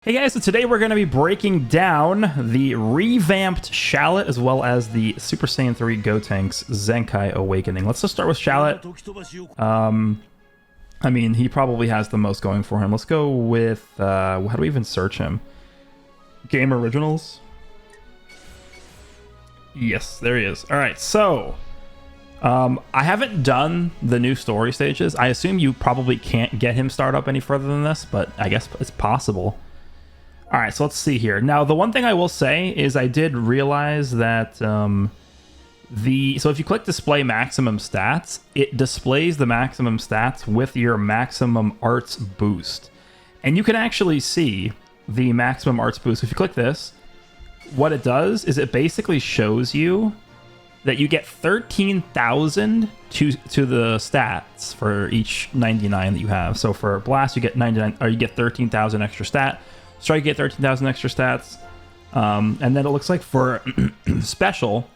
Hey guys, so today we're going to be breaking down the revamped Shallot as well as the Super Saiyan 3 Gotenks Zenkai Awakening. Let's just start with Shallot. I mean, he probably has the most going for him. Let's go with, how do we even search him? Game Originals? Yes, there he is. Alright, so, I haven't done the new story stages. I assume you probably can't get him start up any further than this, but I guess it's possible. All right, so let's see here. Now, the one thing I will say is I did realize that so if you click display maximum stats, it displays the maximum stats with your maximum arts boost. And you can actually see the maximum arts boost. If you click this, what it does is it basically shows you that you get 13,000 to the stats for each 99 that you have. So for Blast, you get 99, or you get 13,000 extra stat. Strike, get 13,000 extra stats. And then it looks like for Special,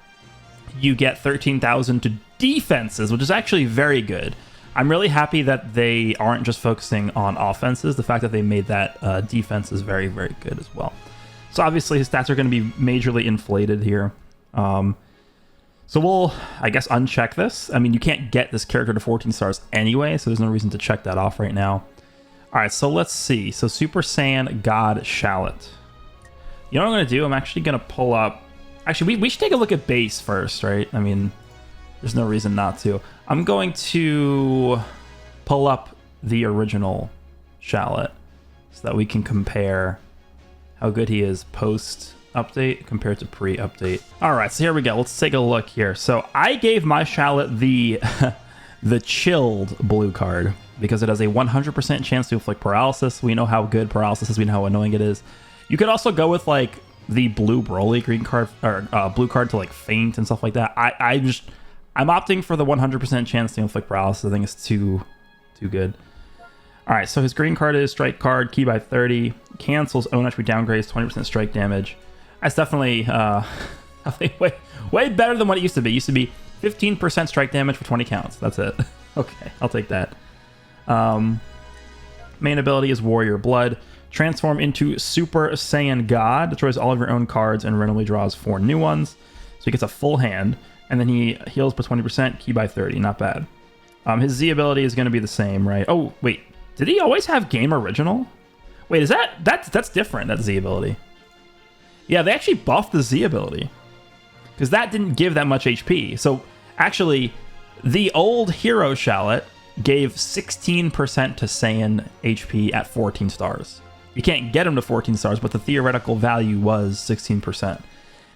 you get 13,000 to defenses, which is actually very good. I'm really happy that they aren't just focusing on offenses. The fact that they made that defense is very, very good as well. So obviously his stats are going to be majorly inflated here. So we'll, I guess, uncheck this. I mean, you can't get this character to 14 stars anyway, so there's no reason to check that off right now. All right, so let's see. So Super Saiyan God Shallot. You know what I'm going to do? I'm actually going to pull up... Actually, we should take a look at base first, right? I mean, there's no reason not to. I'm going to pull up the original Shallot so that we can compare how good he is post-update compared to pre-update. All right, so here we go. Let's take a look here. So I gave my Shallot the, the chilled blue card, because it has a 100% chance to inflict paralysis. We know how good paralysis is. We know how annoying it is. You could also go with like the blue Broly green card or blue card to like faint and stuff like that. I'm opting for the 100% chance to inflict paralysis. I think it's too good. All right, so his green card is strike card, key by 30, cancels own attribute downgrades, 20% strike damage. That's definitely I think way better than what it used to be. It used to be 15% strike damage for 20 counts. That's it. Okay, I'll take that. Main ability is Warrior Blood. Transform into Super Saiyan God. Destroys all of your own cards and randomly draws 4 new ones. So he gets a full hand. And then he heals by 20%, key by 30. Not bad. His Z ability is going to be the same, right? Oh, wait. Did he always have Game Original? Wait, is that's different, that Z ability. Yeah, they actually buffed the Z ability. Because that didn't give that much HP. So, actually, the old Hero Shallot gave 16% to Saiyan HP at 14 stars. You can't get him to 14 stars, but the theoretical value was 16%.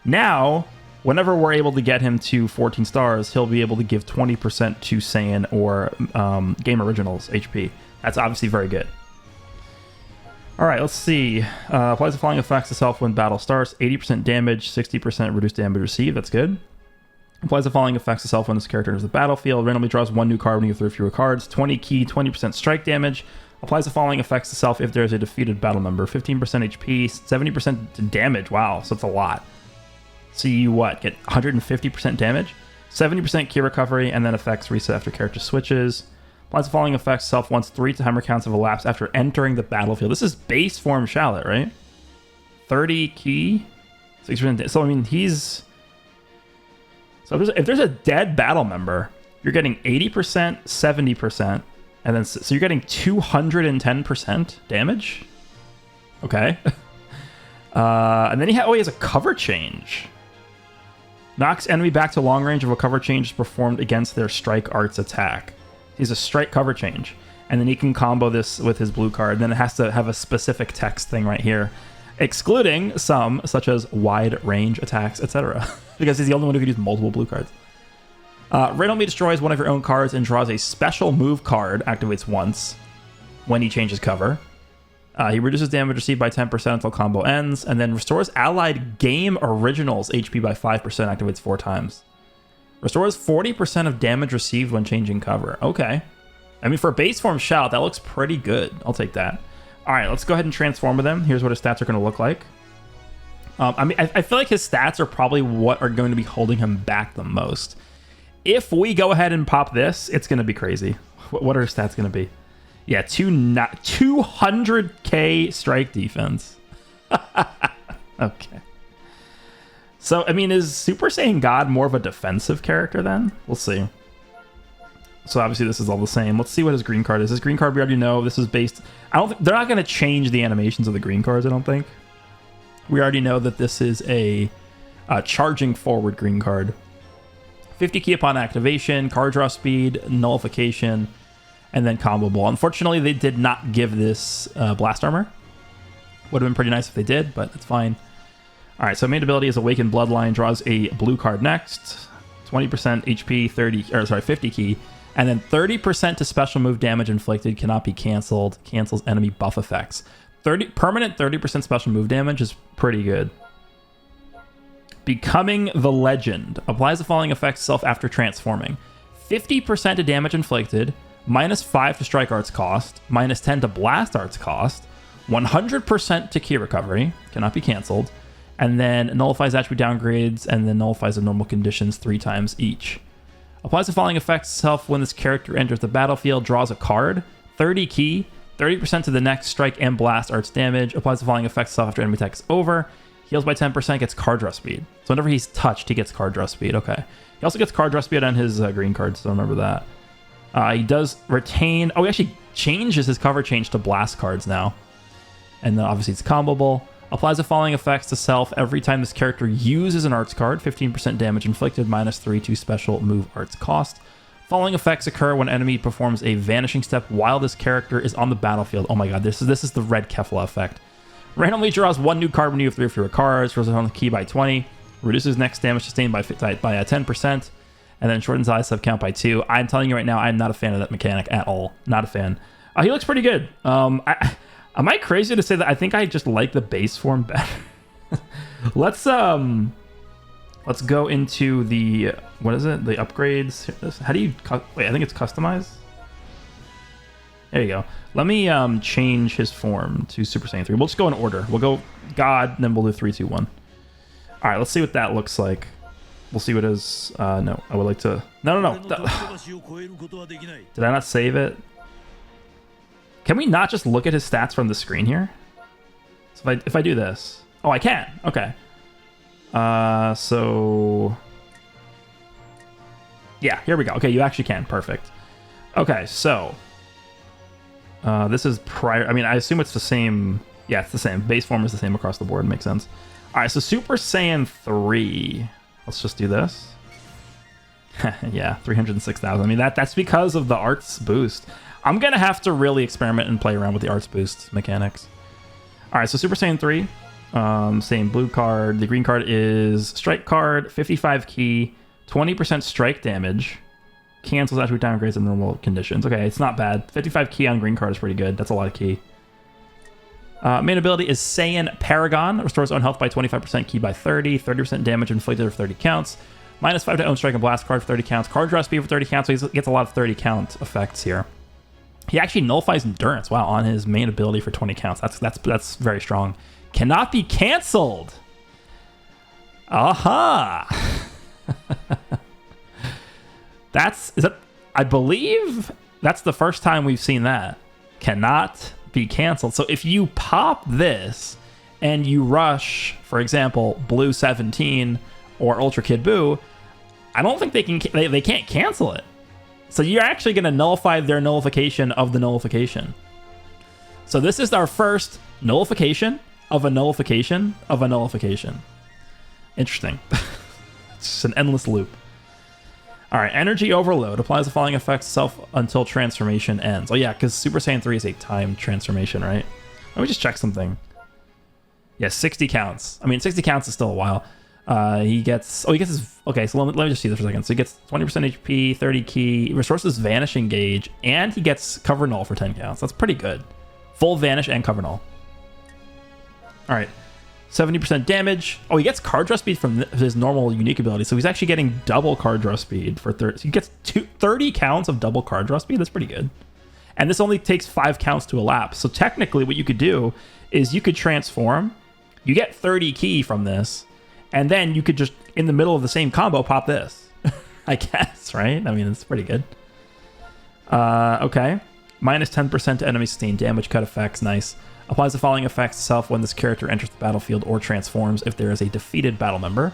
Now, whenever we're able to get him to 14 stars, he'll be able to give 20% to Saiyan or Game Originals HP. That's obviously very good. All right, let's see. Applies the following effects to self when battle starts. 80% damage, 60% reduced damage received. That's good. Applies the following effects to self when this character enters the battlefield. Randomly draws 1 new card when you have 3 or fewer cards. 20 key, 20% strike damage. Applies the following effects to self if there is a defeated battle member. 15% HP, 70% damage. Wow, so that's a lot. So you what? Get 150% damage? 70% key recovery, and then effects reset after character switches. Applies the following effects to self once 3 timer counts have elapsed after entering the battlefield. This is base form Shallot, right? 30 key, 6%. So I mean, he's... So if there's a dead battle member, you're getting 80%, 70%, and then so you're getting 210% damage. Okay. And then he has a cover change. Knocks enemy back to long range if a cover change is performed against their strike arts attack. He's a strike cover change, and then he can combo this with his blue card. Then it has to have a specific text thing right here, excluding some such as wide range attacks, etc. Because he's the only one who can use multiple blue cards. Randomly destroys one of your own cards and draws a special move card, activates once when he changes cover. He reduces damage received by 10% until combo ends, and then restores allied Game Originals HP by 5%, activates 4 times. Restores 40% of damage received when changing cover. Okay. I mean, for a base form Shallot, that looks pretty good. I'll take that. All right, let's go ahead and transform with him. Here's what his stats are going to look like. I mean, I feel like his stats are probably what are going to be holding him back the most. If we go ahead and pop this, it's going to be crazy. What are his stats going to be? Yeah, 200k strike defense. Okay. So, I mean, is Super Saiyan God more of a defensive character then? We'll see. So obviously this is all the same. Let's see what his green card is. His green card we already know. This is based... I don't think... They're not going to change the animations of the green cards, I don't think. We already know that this is a charging forward green card. 50 key upon activation, card draw speed, nullification, and then combo ball. Unfortunately, they did not give this blast armor. Would have been pretty nice if they did, but it's fine. All right, so main ability is Awakened Bloodline, draws a blue card next. 20% HP, 50 key. And then 30% to special move damage inflicted, cannot be canceled. Cancels enemy buff effects. Permanent 30% special move damage is pretty good. Becoming the Legend. Applies the following effects self after transforming. 50% to damage inflicted, -5 to strike arts cost, -10 to blast arts cost, 100% to key recovery, cannot be canceled, and then nullifies attribute downgrades, and then nullifies the normal conditions 3 times each. Applies the following effects self when this character enters the battlefield, draws a card, 30 key, 30% to the next strike and blast arts damage. Applies the following effects self after enemy attack is over. Heals by 10%, gets card draw speed. So whenever he's touched, he gets card draw speed. Okay. He also gets card draw speed on his green card, so remember that. He does retain... Oh, he actually changes his cover change to blast cards now. And then obviously it's comboable. Applies the following effects to self every time this character uses an arts card. 15% damage inflicted, -3 to special move arts cost. Following effects occur when enemy performs a vanishing step while this character is on the battlefield. Oh my god, this is the red Kefla effect. Randomly draws 1 new card when you have 3 or fewer cards. Throws it on the key by 20. Reduces next damage sustained by 10%. And then shortens eye sub count by 2. I'm telling you right now, I'm not a fan of that mechanic at all. Not a fan. He looks pretty good. Am I crazy to say that I think I just like the base form better? Let's go into the... What is it? The upgrades. How do you... Wait, I think it's customized. There you go. Let me change his form to Super Saiyan 3. We'll just go in order. We'll go God, and then we'll do 3, 2, 1. All right, let's see what that looks like. We'll see what his... no, I would like to... No. Did I not save it? Can we not just look at his stats from the screen here? So if I do this... Oh, I can. Okay. So... Yeah, here we go. Okay, you actually can. Perfect. Okay, so... this is prior... I mean, I assume it's the same... Yeah, it's the same. Base form is the same across the board. Makes sense. All right, so Super Saiyan 3. Let's just do this. Yeah, 306,000. I mean, that's because of the arts boost. I'm going to have to really experiment and play around with the arts boost mechanics. All right, so Super Saiyan 3. Same blue card. The green card is strike card, 55 key, 20% strike damage. Cancels attribute downgrades in normal conditions. Okay, it's not bad. 55 key on green card is pretty good. That's a lot of key. Main ability is Saiyan Paragon. Restores own health by 25%, key by 30. 30% damage inflicted for 30 counts. -5 to own strike and blast card for 30 counts. Card draw speed for 30 counts, so he gets a lot of 30 count effects here. He actually nullifies endurance, wow, on his main ability for 20 counts. That's very strong. Cannot be canceled. Aha. I believe that's the first time we've seen that. Cannot be canceled. So if you pop this and you rush, for example, Blue 17 or Ultra Kid Buu, I don't think they can't cancel it. So you're actually going to nullify their nullification of the nullification. So this is our first nullification of a nullification of a nullification. Interesting. It's just an endless loop. All right, Energy Overload. Applies the following effects self until transformation ends. Oh yeah, because Super Saiyan 3 is a timed transformation, right? Let me just check something. Yeah, 60 counts. I mean, 60 counts is still a while. He gets his... Okay, so let me just see this for a second. So he gets 20% HP, 30 key, restores his Vanishing Gauge, and he gets Cover Null for 10 counts. That's pretty good. Full Vanish and Cover Null. All right. 70% damage. Oh, he gets card draw speed from his normal unique ability. So he's actually getting double card draw speed for 30. So he gets 30 counts of double card draw speed. That's pretty good. And this only takes 5 counts to elapse. So technically what you could do is you could transform. You get 30 key from this. And then you could just, in the middle of the same combo, pop this. I guess, right? I mean, it's pretty good. Okay. -10% to enemy sustained damage cut effects. Nice. Applies the following effects to self when this character enters the battlefield or transforms if there is a defeated battle member.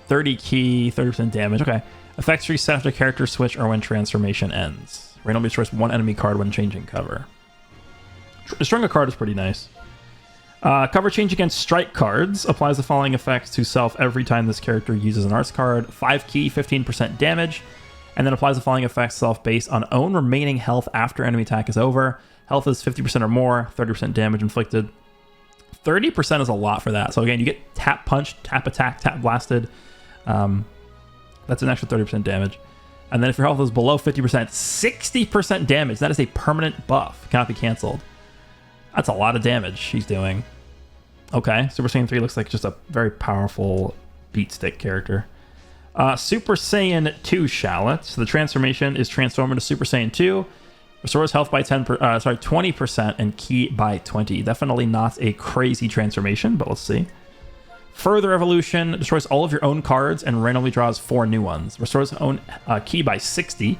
30 key, 30% damage. Okay. Effects reset after character switch or when transformation ends. Randomly destroys one enemy card when changing cover. Destroying a card is pretty nice. Cover change against strike cards. Applies the following effects to self every time this character uses an arts card. 5 key, 15% damage. And then applies the following effects to self based on own remaining health after enemy attack is over. Health is 50% or more, 30% damage inflicted. 30% is a lot for that. So again, you get tap punch, tap attack, tap blasted. That's an extra 30% damage. And then if your health is below 50%, 60% damage. That is a permanent buff. Cannot be canceled. That's a lot of damage she's doing. Okay, Super Saiyan 3 looks like just a very powerful beat stick character. Super Saiyan 2 Shallot. So the transformation is transformed into Super Saiyan 2. Restores health by 20% and ki by 20. Definitely not a crazy transformation, but let's see. Further evolution destroys all of your own cards and randomly draws 4 new ones. Restores own ki by 60.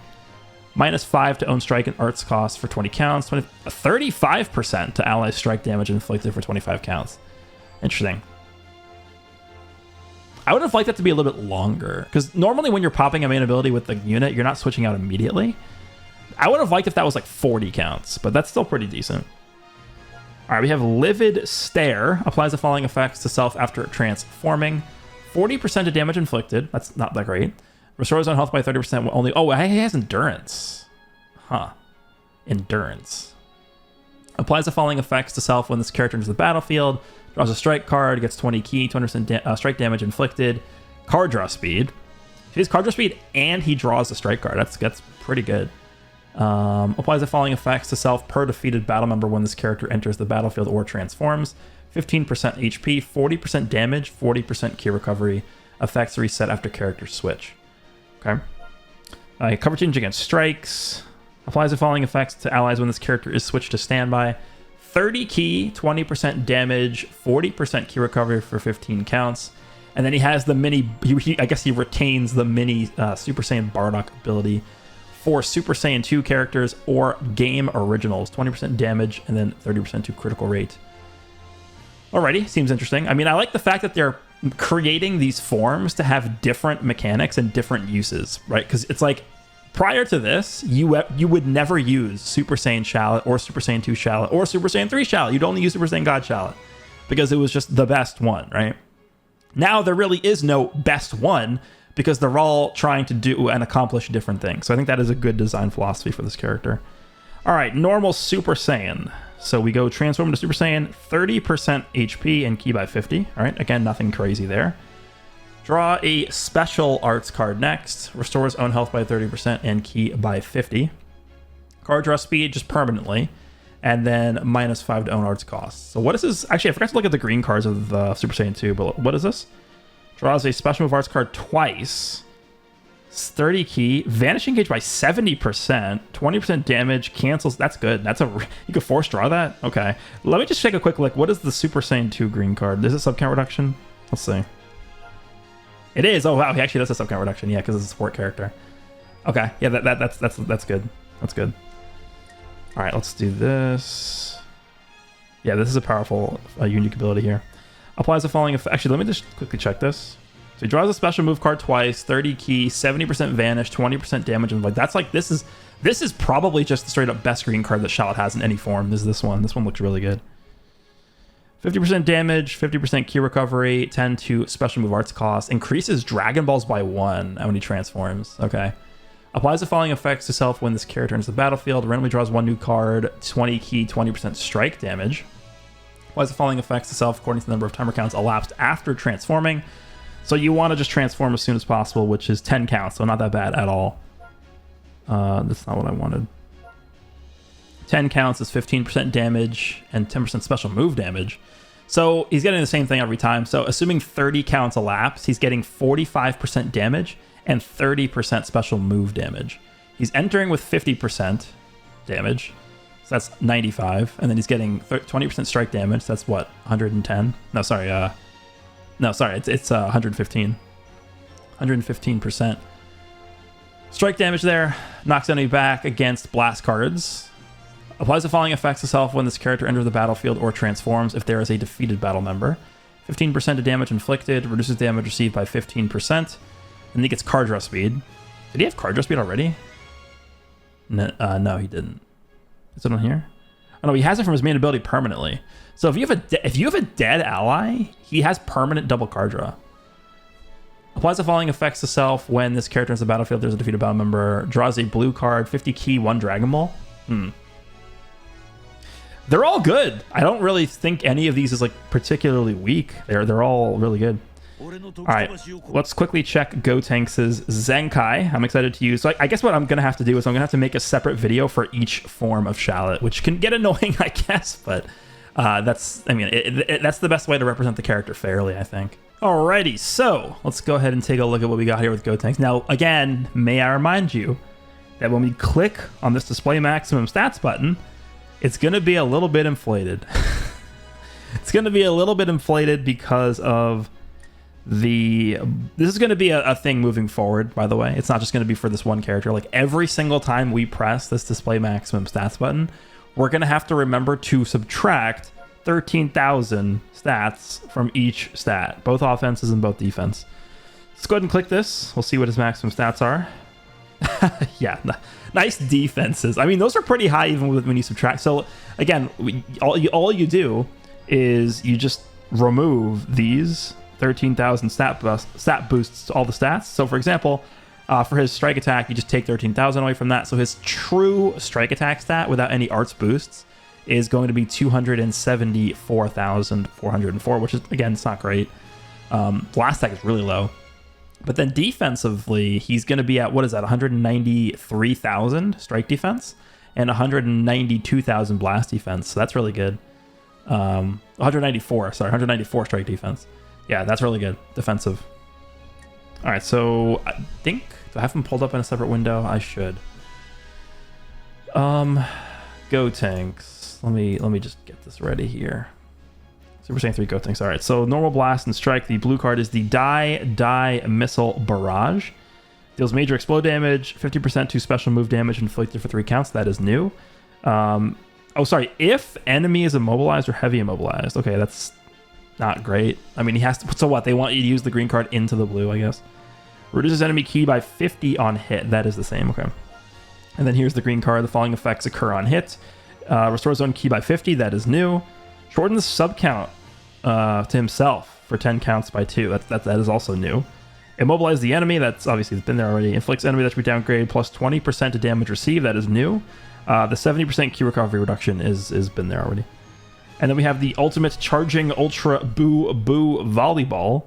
-5 to own strike and arts cost for 20 counts. 35% to ally strike damage inflicted for 25 counts. Interesting. I would have liked that to be a little bit longer, because normally when you're popping a main ability with the unit, you're not switching out immediately. I would have liked if that was like 40 counts, but that's still pretty decent. All right, we have Livid Stare. Applies the following effects to self after transforming. 40% of damage inflicted. That's not that great. Restores on health by 30% only. Oh, he has Endurance. Huh. Endurance. Applies the following effects to self when this character enters the battlefield. Draws a strike card, gets 20 ki, 20% strike damage inflicted. Card draw speed. He has card draw speed and he draws a strike card. That's pretty good. Applies the following effects to self per defeated battle member when this character enters the battlefield or transforms. 15% HP, 40% damage, 40% ki recovery. Effects reset after character switch. Okay. Cover change against strikes. Applies the following effects to allies when this character is switched to standby. 30 ki, 20% damage, 40% ki recovery for 15 counts. And then he has the mini, I guess he retains the mini Super Saiyan Bardock ability for Super Saiyan 2 characters or game originals. 20% damage and then 30% to critical rate. Alrighty, seems interesting. I mean, I like the fact that they're creating these forms to have different mechanics and different uses, right? Because it's like, prior to this, you would never use Super Saiyan Shallot or Super Saiyan 2 Shallot or Super Saiyan 3 Shallot. You'd only use Super Saiyan God Shallot because it was just the best one, right? Now there really is no best one because they're all trying to do and accomplish different things. So I think that is a good design philosophy for this character. All right, normal Super Saiyan. So we go transform into Super Saiyan, 30% HP and ki by 50. All right, again, nothing crazy there. Draw a special arts card next. Restores own health by 30% and ki by 50. Card draw speed just permanently. And then -5 to own arts cost. So what is this? Actually, I forgot to look at the green cards of the Super Saiyan 2, but what is this? Draws a special move arts card twice. 30 ki. Vanishing gauge by 70%. 20% damage. Cancels. That's good. That's you can force draw that? Okay. Let me just take a quick look. What is the Super Saiyan 2 green card? Is it sub count reduction? Let's see. It is. Oh wow, he actually does a sub count reduction. Yeah, because it's a support character. Okay. Yeah, that's good. That's good. All right, let's do this. Yeah, this is a powerful unique ability here. Applies the following effect. Actually, let me just quickly check this. So he draws a special move card twice, 30 ki, 70% vanish, 20% damage, and like that's like this is probably just the straight up best green card that Shallot has in any form. This one. This one looks really good. 50% damage, 50% ki recovery, 10 to special move arts cost, increases Dragon Balls by 1 when he transforms. Okay. Applies the following effects to self when this character enters the battlefield. Randomly draws 1 new card, 20 ki, 20% strike damage. Applies the following effects to self according to the number of timer counts elapsed after transforming. So you want to just transform as soon as possible, which is 10 counts, so not that bad at all. That's not what I wanted. 10 counts is 15% damage and 10% special move damage. So he's getting the same thing every time. So assuming 30 counts elapse, he's getting 45% damage and 30% special move damage. He's entering with 50% damage. So that's 95. And then he's getting 20% strike damage. That's what, 110? No, sorry. It's 115. 115%. Strike damage there. Knocks enemy back against blast cards. Applies the following effects to self when this character enters the battlefield or transforms if there is a defeated battle member. 15% of damage inflicted, reduces damage received by 15%, and he gets card draw speed. Did he have card draw speed already? No, he didn't. Is it on here? Oh no, he has it from his main ability permanently. So if you have a dead ally, he has permanent double card draw. Applies the following effects to self when this character enters the battlefield. There's a defeated battle member. Draws a blue card, 50 key, 1 Dragon Ball. They're all good. I don't really think any of these is like particularly weak. They're all really good. All right, let's quickly check GOTENKS' Zenkai. I'm excited to use. So I guess what I'm gonna have to do is I'm gonna have to make a separate video for each form of Shallot, which can get annoying, I guess. But that's the best way to represent the character fairly, I think. Alrighty, so let's go ahead and take a look at what we got here with GOTENKS. Now, again, may I remind you that when we click on this display maximum stats button, it's going to be a little bit inflated. It's going to be a little bit inflated because of this is going to be a thing moving forward, by the way. It's not just going to be for this one character. Like every single time we press this display maximum stats button, we're going to have to remember to subtract 13,000 stats from each stat, both offenses and both defense. Let's go ahead and click this. We'll see what his maximum stats are. Yeah, nice defenses. I mean, those are pretty high even when you subtract. So again, all you do is you just remove these 13,000 stat boosts to all the stats. So for example, for his strike attack, you just take 13,000 away from that. So his true strike attack stat without any arts boosts is going to be 274,404, which is, again, it's not great. Blast attack is really low. But then defensively, he's going to be at, what is that, 193,000 strike defense and 192,000 blast defense. So that's really good. 194 strike defense. Yeah, that's really good. Defensive. All right, so I think, do I have him pulled up in a separate window? I should. GOTENKS. Let me just get this ready here. Super Saiyan 3 GOTENKS. All right, so normal blast and strike. The blue card is the Die Missile Barrage. Deals major explode damage, 50% to special move damage inflicted for 3 counts. That is new. If enemy is immobilized or heavy immobilized. Okay, that's not great. I mean, he has to. So what? They want you to use the green card into the blue, I guess. Reduces enemy key by 50 on hit. That is the same. Okay. And then here's the green card. The following effects occur on hit. Restores own key by 50. That is new. Shortens sub count to himself for 10 counts by 2. That is also new. Immobilize the enemy. That's obviously been there already. Inflicts enemy that should be downgraded plus 20% to damage received. That is new. The 70% key recovery reduction is been there already. And then we have the ultimate charging ultra boo volleyball.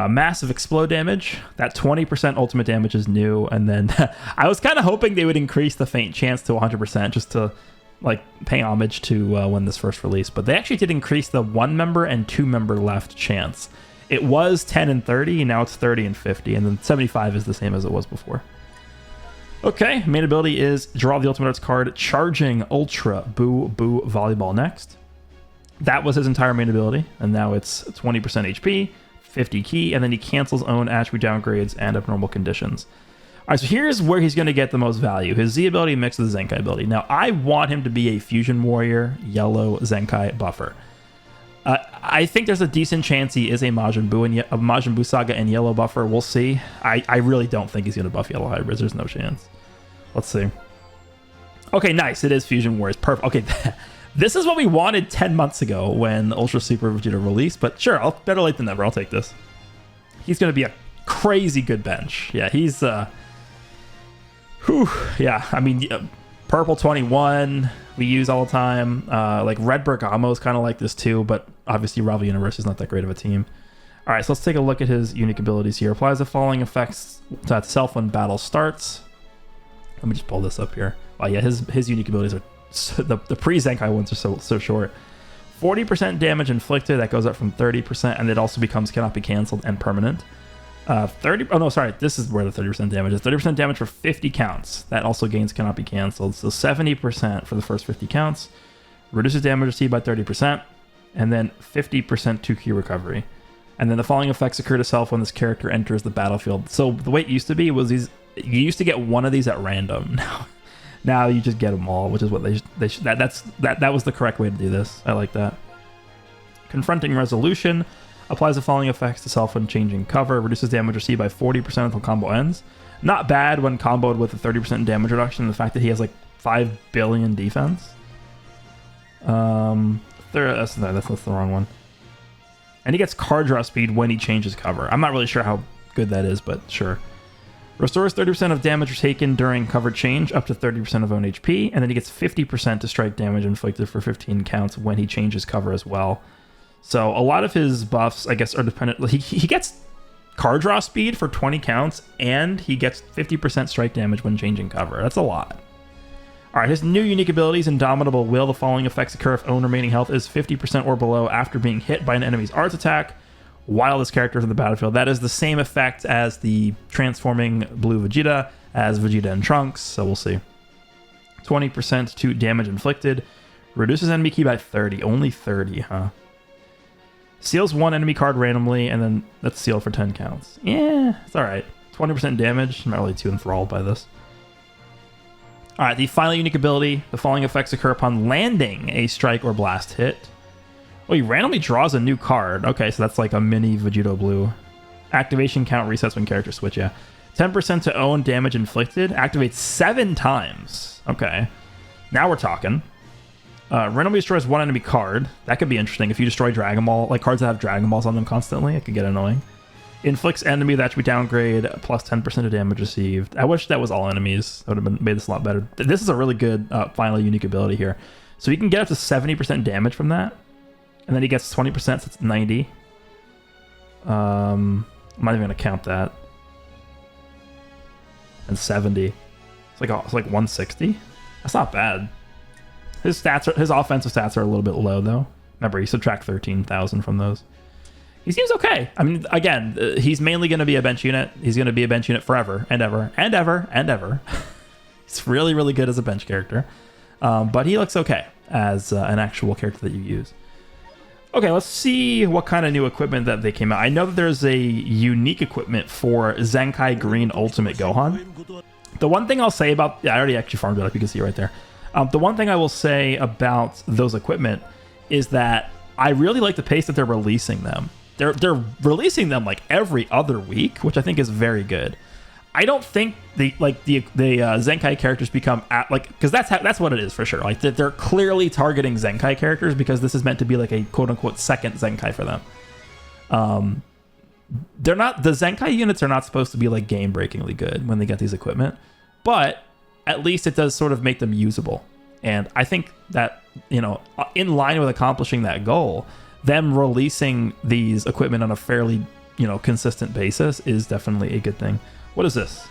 Massive explode damage. That 20% ultimate damage is new. And then I was kind of hoping they would increase the faint chance to 100% just to like pay homage to when this first released. But they actually did increase the 1 member and 2 member left chance. It was 10 and 30, now it's 30 and 50, and then 75 is the same as it was before. Okay, main ability is draw the Ultimate Arts card, Charging Ultra Boo Volleyball next. That was his entire main ability, and now it's 20% HP, 50 key, and then he cancels own attribute downgrades and abnormal conditions. All right, so here's where he's going to get the most value. His Z ability mixed with the Zenkai ability. Now, I want him to be a Fusion Warrior, yellow Zenkai buffer. I think there's a decent chance he is a Majin Buu Saga and yellow buffer. We'll see. I really don't think he's going to buff yellow hybrids. There's no chance. Let's see. Okay, nice. It is Fusion Warriors. Perfect. Okay, this is what we wanted 10 months ago when Ultra Super Vegeta released, but sure, better late than never. I'll take this. He's going to be a crazy good bench. Yeah, he's... yeah, I mean, Purple 21 we use all the time. Like Red Bergamo is kind of like this too, but obviously Rival Universe is not that great of a team. All right, so let's take a look at his unique abilities here. Applies the following effects to itself when battle starts. Let me just pull this up here. Oh yeah, his unique abilities are the pre-Zenkai ones are so short. 40% damage inflicted, that goes up from 30%, and it also becomes cannot be canceled and permanent. 30. Oh no, sorry. This is where the 30% damage is. 30% damage for 50 counts. That also gains cannot be canceled. So 70% for the first 50 counts. Reduces damage received by 30%, and then 50% 2 key recovery. And then the following effects occur to self when this character enters the battlefield. So the way it used to be was you used to get one of these at random. Now you just get them all, which is what they should. That was the correct way to do this. I like that. Confronting Resolution applies the following effects to self when changing cover. Reduces damage received by 40% until combo ends. Not bad when comboed with a 30% damage reduction. The fact that he has like 5 billion defense. That's the wrong one. And he gets card draw speed when he changes cover. I'm not really sure how good that is, but sure. Restores 30% of damage taken during cover change, up to 30% of own HP, and then he gets 50% to strike damage inflicted for 15 counts when he changes cover as well. So a lot of his buffs, I guess, are dependent. He gets card draw speed for 20 counts, and he gets 50% strike damage when changing cover. That's a lot. All right, his new unique abilities, Indomitable Will. The following effects occur if own remaining health is 50% or below after being hit by an enemy's arts attack while this character is in the battlefield. That is the same effect as the transforming blue Vegeta, as Vegeta and Trunks, so we'll see. 20% to damage inflicted. Reduces enemy ki by 30. Only 30, huh? Seals one enemy card randomly, and then that's sealed for 10 counts. Yeah, it's alright. 20% damage. I'm not really too enthralled by this. Alright, the final unique ability. The following effects occur upon landing a strike or blast hit. Oh, he randomly draws a new card. Okay, so that's like a mini Vegito Blue. Activation count resets when characters switch, yeah. 10% to own damage inflicted. Activates 7 times. Okay. Now we're talking. Randomly destroys one enemy card. That could be interesting. If you destroy Dragon Ball, like cards that have Dragon Balls on them constantly, it could get annoying. Inflicts enemy with attribute downgrade, plus 10% of damage received. I wish that was all enemies. That would have made this a lot better. This is a really good final unique ability here. So you can get up to 70% damage from that. And then he gets 20%, so it's 90. I'm not even going to count that. And 70. It's like 160. That's not bad. His offensive stats are a little bit low, though. Remember, he subtract 13,000 from those. He seems okay. I mean, again, he's mainly going to be a bench unit. He's going to be a bench unit forever and ever and ever and ever. He's really, really good as a bench character. But he looks okay as an actual character that you use. Okay, let's see what kind of new equipment that they came out. I know that there's a unique equipment for Zenkai Green Ultimate Gohan. The one thing I'll say about... Yeah, I already actually farmed it up. You can see it right there. The one thing I will say about those equipment is that I really like the pace that they're releasing them. They're releasing them like every other week, which I think is very good. I don't think the Zenkai characters become because that's what it is for sure. Like they're clearly targeting Zenkai characters because this is meant to be like a quote unquote second Zenkai for them. They're not, the Zenkai units are not supposed to be like game breakingly good when they get these equipment, but at least it does sort of make them usable. And I think that, you know, in line with accomplishing that goal, them releasing these equipment on a fairly, you know, consistent basis is definitely a good thing. What is this?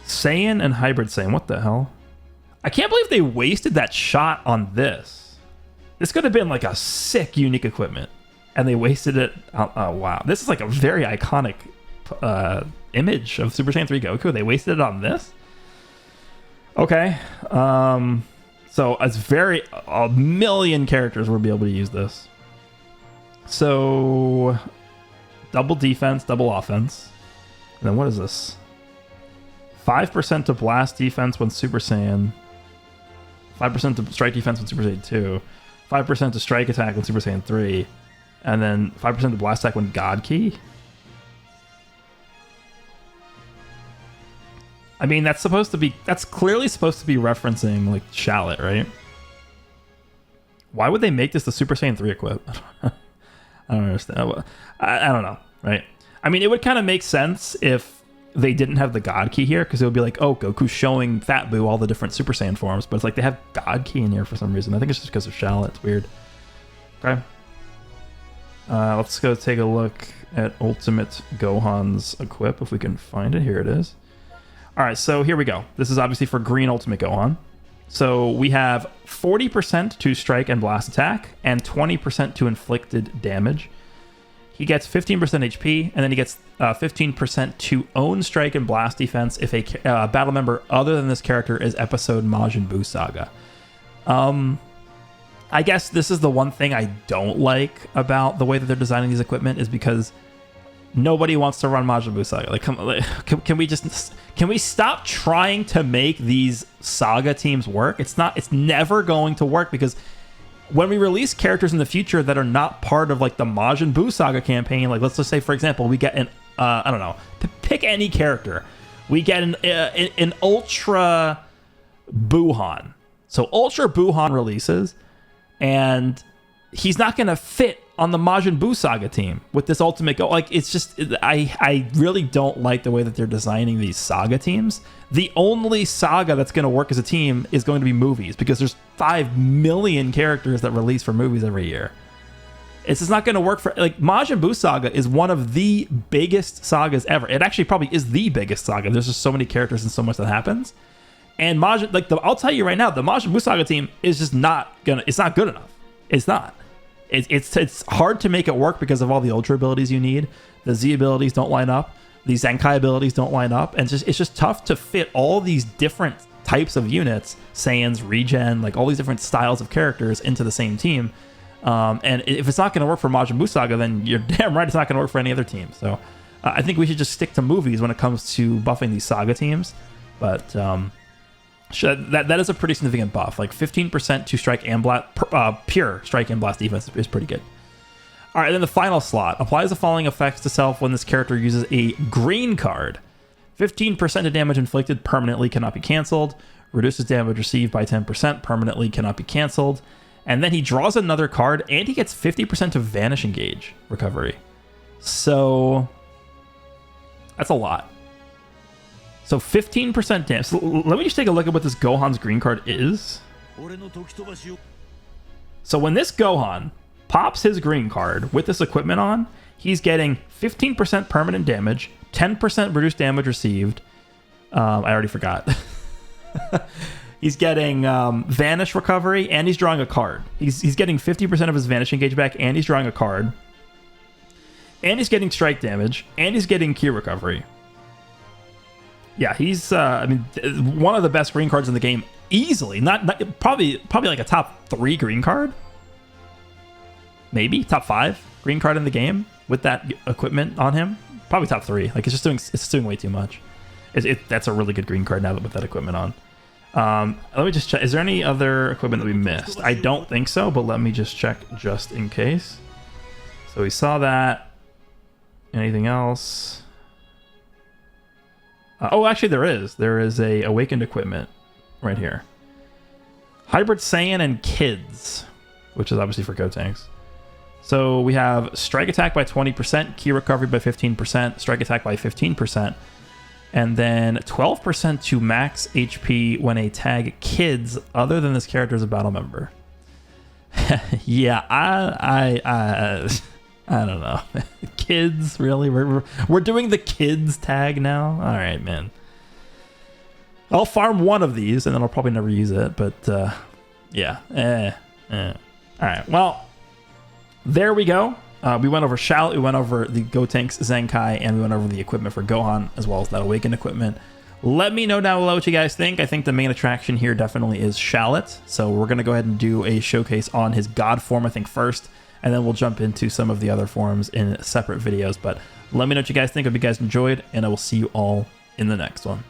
Saiyan and Hybrid Saiyan. What the hell? I can't believe they wasted that shot on this. This could have been like a sick unique equipment, and they wasted it. Oh wow. This is like a very iconic image of Super Saiyan 3 Goku. They wasted it on this? Okay. So it's a million characters will be able to use this. So double defense, double offense. And then what is this? 5% to blast defense when Super Saiyan. 5% to strike defense when Super Saiyan 2. 5% to strike attack when Super Saiyan 3. And then 5% to blast attack when God Key. I mean, that's clearly supposed to be referencing like Shallot, right? Why would they make this the Super Saiyan 3 equip? I don't understand. I don't know, right? I mean, it would kind of make sense if they didn't have the God Key here, because it would be like, oh, Goku's showing Fat Boo all the different Super Saiyan forms, but it's like they have God Key in here for some reason. I think it's just because of Shallot. It's weird. Okay. Let's go take a look at Ultimate Gohan's equip, if we can find it. Here it is. All right, so here we go. This is obviously for Green Ultimate Gohan. So we have 40% to strike and blast attack, and 20% to inflicted damage. He gets 15% HP, and then he gets 15% to own strike and blast defense if a battle member other than this character is episode Majin Buu Saga. I guess this is the one thing I don't like about the way that they're designing these equipment, is because nobody wants to run Majin Buu Saga. Like, can Can we stop trying to make these saga teams work? It's never going to work, because when we release characters in the future that are not part of like the Majin Buu saga campaign, like let's just say, for example, we get an I don't know, pick any character. We get an Ultra Buuhan. So Ultra Buuhan releases, and he's not going to fit on the Majin Buu saga team with this ultimate go. Like, it's just, I really don't like the way that they're designing these saga teams. The only saga that's going to work as a team is going to be movies, because there's 5 million characters that release for movies every year. It's just not going to work for, like, Majin Buu saga is one of the biggest sagas ever. It actually probably is the biggest saga. There's just so many characters and so much that happens. And Majin, like, I'll tell you right now, the Majin Buu saga team is just not gonna, it's not good enough. It's not. It's hard to make it work because of all the Ultra abilities you need. The Z abilities don't line up. The Zenkai abilities don't line up. And it's just tough to fit all these different types of units, Saiyans, Regen, like all these different styles of characters into the same team. And if it's not going to work for Majin Buu saga, then you're damn right it's not going to work for any other team. So I think we should just stick to movies when it comes to buffing these saga teams. But that is a pretty significant buff. Like 15% to strike and blast, pure strike and blast defense is pretty good. All right, then the final slot applies the following effects to self when this character uses a green card. 15% of damage inflicted permanently cannot be canceled. Reduces damage received by 10% permanently cannot be canceled. And then he draws another card, and he gets 50% of Vanish Engage recovery. So that's a lot. So 15% damage. So let me just take a look at what this Gohan's green card is. So when this Gohan pops his green card with this equipment on, he's getting 15% permanent damage, 10% reduced damage received. I already forgot. He's getting Vanish recovery, and he's drawing a card. He's getting 50% of his Vanish Engage back, and he's drawing a card. And he's getting strike damage, and he's getting Ki recovery. Yeah, he's I mean, one of the best green cards in the game, easily. Not probably like a top 3 green card, maybe top 5 green card in the game with that equipment on him. Probably top 3. Like it's doing way too much. That's a really good green card now with that equipment on. Let me just check. Is there any other equipment that we missed? I don't think so, but let me just check just in case. So we saw that. Anything else? Oh, actually there is. There is a awakened equipment right here. Hybrid Saiyan and Kids, which is obviously for Gotenks. So we have strike attack by 20%, Ki recovery by 15%, strike attack by 15%, and then 12% to max HP when a tag Kids other than this character is a battle member. Yeah, I don't know. Kids, really? We're doing the Kids tag now? All right, man. I'll farm one of these, and then I'll probably never use it, but yeah. All right, well, there we go. We went over Shallot, we went over the Gotenks Zenkai, and we went over the equipment for Gohan, as well as that Awakened equipment. Let me know down below what you guys think. I think the main attraction here definitely is Shallot, so we're going to go ahead and do a showcase on his God form, I think, first, and then we'll jump into some of the other forms in separate videos. But let me know what you guys think. Hope you guys enjoyed, and I will see you all in the next one.